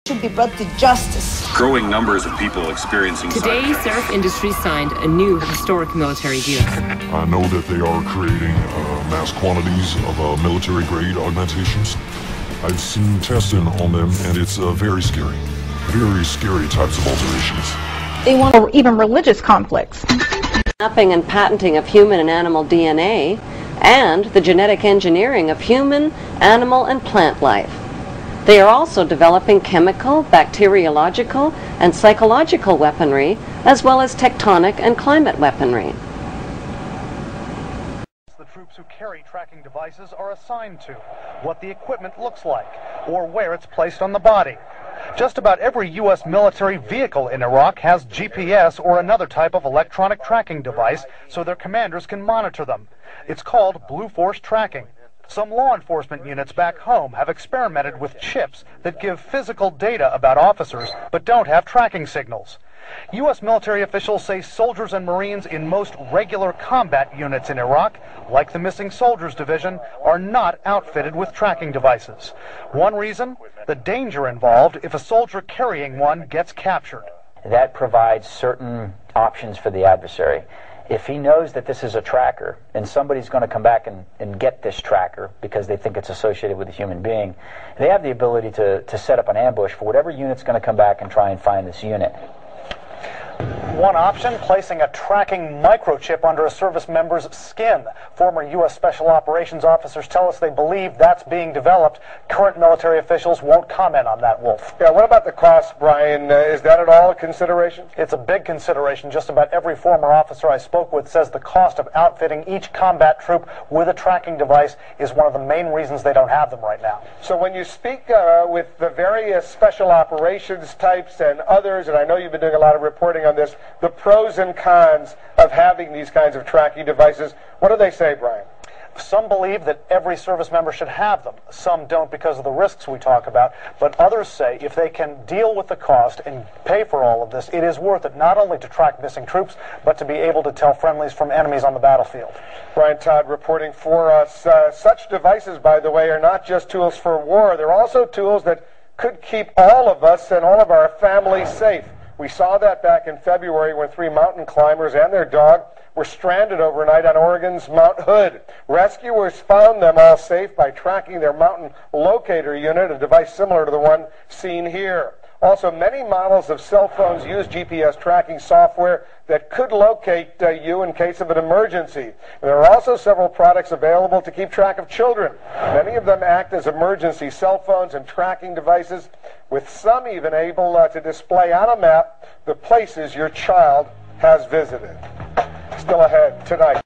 Should be brought to justice. Growing numbers of people experiencing Today, Surf Industries signed a new historic military deal. I know that they are creating mass quantities of military-grade augmentations. I've seen testing on them, and it's very scary types of alterations. They want even religious conflicts. Mapping and patenting of human and animal DNA, and the genetic engineering of human, animal, and plant life. They are also developing chemical, bacteriological, and psychological weaponry, as well as tectonic and climate weaponry. The troops who carry tracking devices are assigned to, what the equipment looks like, or where it's placed on the body. Just about every U.S. military vehicle in Iraq has GPS or another type of electronic tracking device so their commanders can monitor them. It's called Blue Force tracking. Some law enforcement units back home have experimented with chips that give physical data about officers but don't have tracking signals. U.S. military officials say soldiers and Marines in most regular combat units in Iraq, like the Missing Soldiers Division, are not outfitted with tracking devices. One reason? The danger involved if a soldier carrying one gets captured. That provides certain options for the adversary. If he knows that this is a tracker and somebody's going to come back and get this tracker because they think it's associated with a human being, they have the ability to set up an ambush for whatever unit's going to come back and try and find this unit. One option, placing a tracking microchip under a service member's skin. Former U.S. Special Operations officers tell us they believe that's being developed. Current military officials won't comment on that, Wolf. Yeah, what about the cost, Brian? Is that at all a consideration? It's a big consideration. Just about every former officer I spoke with says the cost of outfitting each combat troop with a tracking device is one of the main reasons they don't have them right now. So when you speak with the various special operations types and others, and I know you've been doing a lot of reporting on this, the pros and cons of having these kinds of tracking devices, what do they say, Brian? Some believe that every service member should have them. Some don't because of the risks we talk about. But others say if they can deal with the cost and pay for all of this, it is worth it not only to track missing troops, but to be able to tell friendlies from enemies on the battlefield. Brian Todd reporting for us. Such devices, by the way, are not just tools for war. They're also tools that could keep all of us and all of our families safe. We saw that back in February when 3 mountain climbers and their dog were stranded overnight on Oregon's Mount Hood. Rescuers found them all safe by tracking their mountain locator unit, a device similar to the one seen here. Also, many models of cell phones use GPS tracking software that could locate you in case of an emergency. There are also several products available to keep track of children. Many of them act as emergency cell phones and tracking devices, with some even able to display on a map the places your child has visited. Still ahead tonight.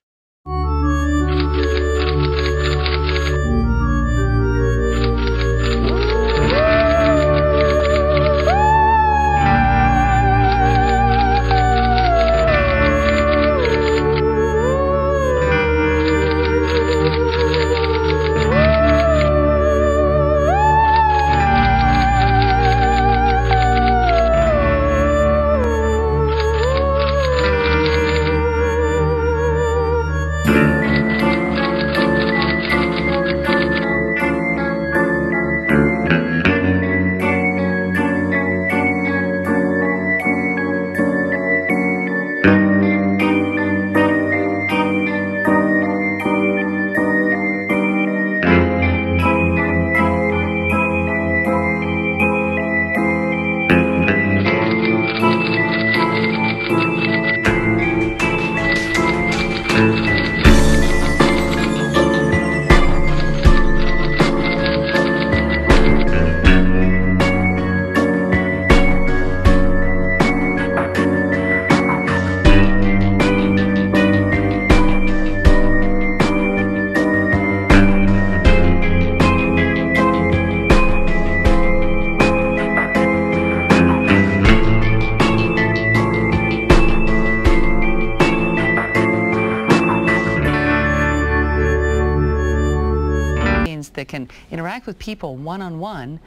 That can interact with people one-on-one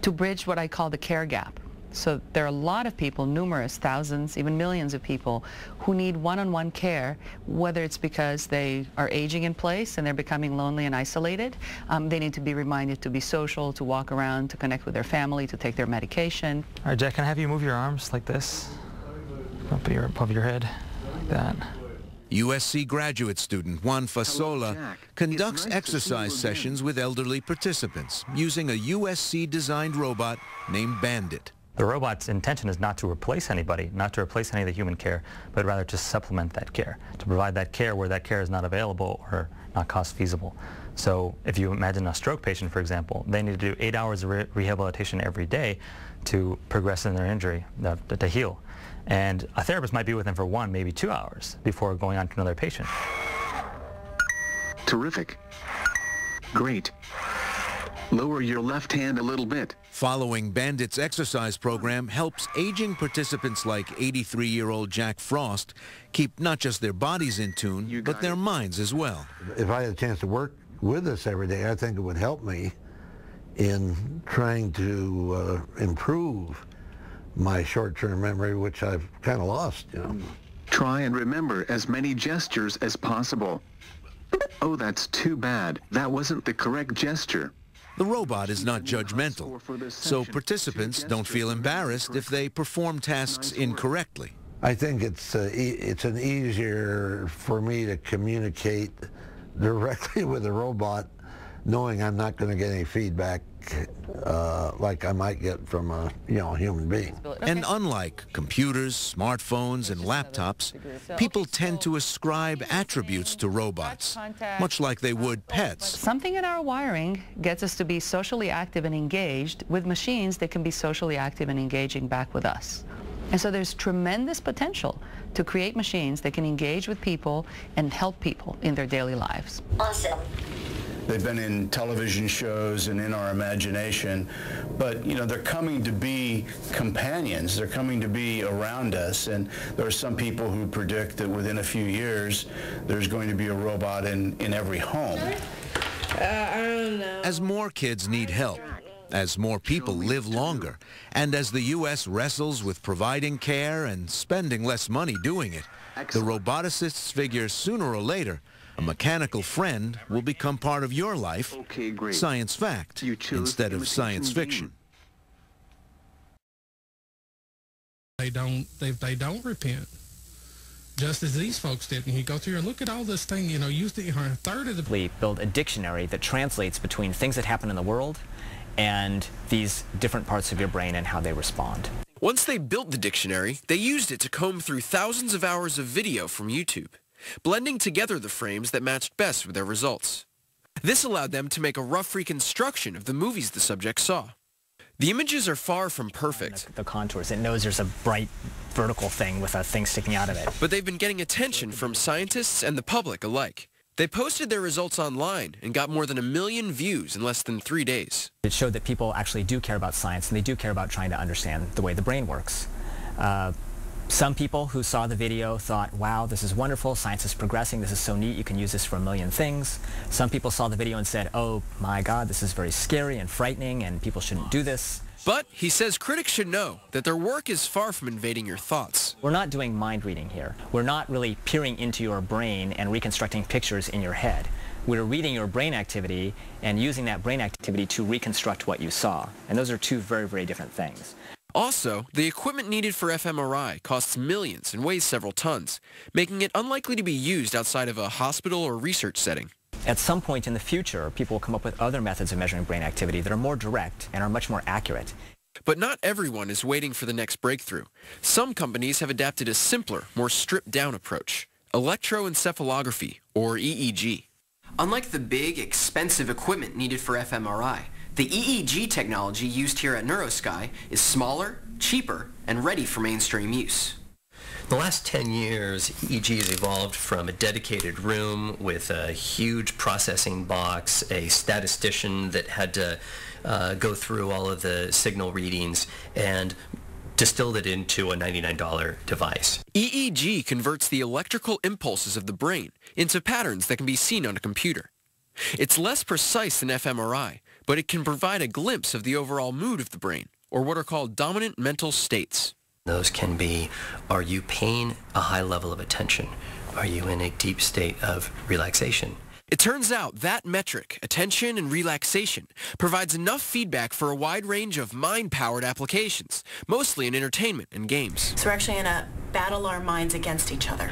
to bridge what I call the care gap. So there are a lot of people, numerous, thousands, even millions of people, who need one-on-one care, whether it's because they are aging in place and they're becoming lonely and isolated. They need to be reminded to be social, to walk around, to connect with their family, to take their medication. All right, Jack, can I have you move your arms like this? Above your head, like that. USC graduate student Juan Fasola conducts exercise sessions with elderly participants using a USC-designed robot named Bandit. The robot's intention is not to replace anybody, not to replace any of the human care, but rather to supplement that care, to provide that care where that care is not available or not cost feasible. So if you imagine a stroke patient, for example, they need to do 8 hours of rehabilitation every day to progress in their injury, to heal. And a therapist might be with them for 1, maybe 2 hours before going on to another patient. Terrific. Great. Lower your left hand a little bit. Following Bandit's exercise program helps aging participants like 83-year-old Jack Frost keep not just their bodies in tune, but their minds as well. If I had a chance to work with this every day, I think it would help me in trying to improve my short-term memory, which I've kind of lost, you know. Try and remember as many gestures as possible. Oh, that's too bad. That wasn't the correct gesture. The robot is not judgmental, so participants don't feel embarrassed if they perform tasks incorrectly. I think it's an easier for me to communicate directly with the robot, knowing I'm not going to get any feedback like I might get from a human being. And unlike computers, smartphones, and laptops, people tend to ascribe attributes to robots, much like they would pets. Something in our wiring gets us to be socially active and engaged with machines that can be socially active and engaging back with us. And so there's tremendous potential to create machines that can engage with people and help people in their daily lives. Awesome. They've been in television shows and in our imagination, but they're coming to be companions. They're coming to be around us, and there are some people who predict that within a few years there's going to be a robot in every home. I don't know. As more kids need help, as more people live longer, and as the U.S. wrestles with providing care and spending less money doing it, the roboticists figure sooner or later a mechanical friend will become part of your life, science fact, instead of science fiction. they don't repent, just as these folks did. And you go through and look at all this thing, you know, use a third of the... We build a dictionary that translates between things that happen in the world and these different parts of your brain and how they respond. Once they built the dictionary, they used it to comb through thousands of hours of video from YouTube, blending together the frames that matched best with their results. This allowed them to make a rough reconstruction of the movies the subjects saw. The images are far from perfect. The contours, it knows there's a bright vertical thing with a thing sticking out of it. But they've been getting attention from scientists and the public alike. They posted their results online and got more than 1 million views in less than 3 days. It showed that people actually do care about science, and they do care about trying to understand the way the brain works. Some people who saw the video thought, wow, this is wonderful, science is progressing, this is so neat, you can use this for 1 million things. Some people saw the video and said, oh my God, this is very scary and frightening and people shouldn't do this. But he says critics should know that their work is far from invading your thoughts. We're not doing mind reading here. We're not really peering into your brain and reconstructing pictures in your head. We're reading your brain activity and using that brain activity to reconstruct what you saw. And those are two very, very different things. Also, the equipment needed for fMRI costs millions and weighs several tons, making it unlikely to be used outside of a hospital or research setting. At some point in the future, people will come up with other methods of measuring brain activity that are more direct and are much more accurate. But not everyone is waiting for the next breakthrough. Some companies have adapted a simpler, more stripped-down approach: electroencephalography, or EEG. Unlike the big, expensive equipment needed for fMRI, the EEG technology used here at NeuroSky is smaller, cheaper, and ready for mainstream use. In the last 10 years, EEG has evolved from a dedicated room with a huge processing box, a statistician that had to go through all of the signal readings, and distilled it into a $99 device. EEG converts the electrical impulses of the brain into patterns that can be seen on a computer. It's less precise than fMRI, but it can provide a glimpse of the overall mood of the brain, or what are called dominant mental states. Those can be, are you paying a high level of attention? Are you in a deep state of relaxation? It turns out that metric, attention and relaxation, provides enough feedback for a wide range of mind-powered applications, mostly in entertainment and games. So we're actually going to battle our minds against each other.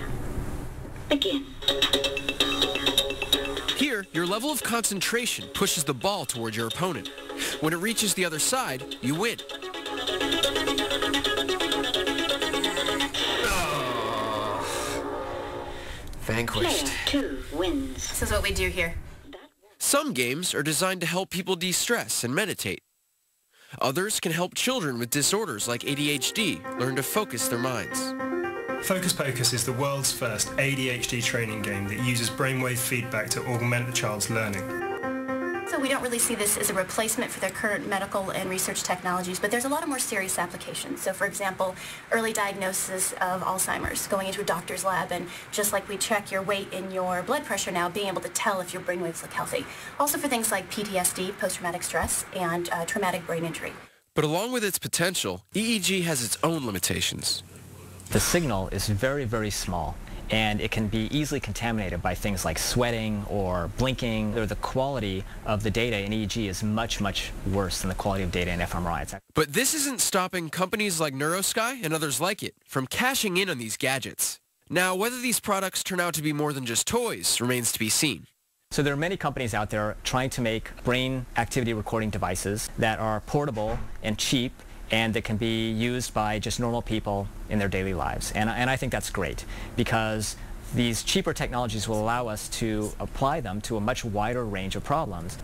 Begin. Here, your level of concentration pushes the ball toward your opponent. When it reaches the other side, you win. Vanquished. Player 2 wins. This is what we do here. Some games are designed to help people de-stress and meditate. Others can help children with disorders like ADHD learn to focus their minds. Focus Pocus is the world's first ADHD training game that uses brainwave feedback to augment a child's learning. So we don't really see this as a replacement for their current medical and research technologies, but there's a lot of more serious applications. So for example, early diagnosis of Alzheimer's, going into a doctor's lab, and just like we check your weight and your blood pressure now, being able to tell if your brainwaves look healthy. Also for things like PTSD, post-traumatic stress, and traumatic brain injury. But along with its potential, EEG has its own limitations. The signal is very, very small, and it can be easily contaminated by things like sweating or blinking. The quality of the data in EEG is much, much worse than the quality of data in fMRI. But this isn't stopping companies like NeuroSky and others like it from cashing in on these gadgets. Now, whether these products turn out to be more than just toys remains to be seen. So there are many companies out there trying to make brain activity recording devices that are portable and cheap, and that can be used by just normal people in their daily lives. And I think that's great, because these cheaper technologies will allow us to apply them to a much wider range of problems.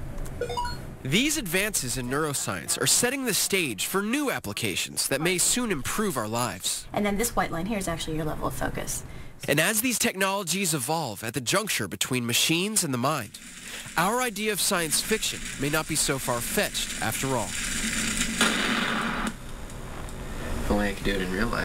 These advances in neuroscience are setting the stage for new applications that may soon improve our lives. And then this white line here is actually your level of focus. And as these technologies evolve at the juncture between machines and the mind, our idea of science fiction may not be so far-fetched after all. If only I could do it in real life.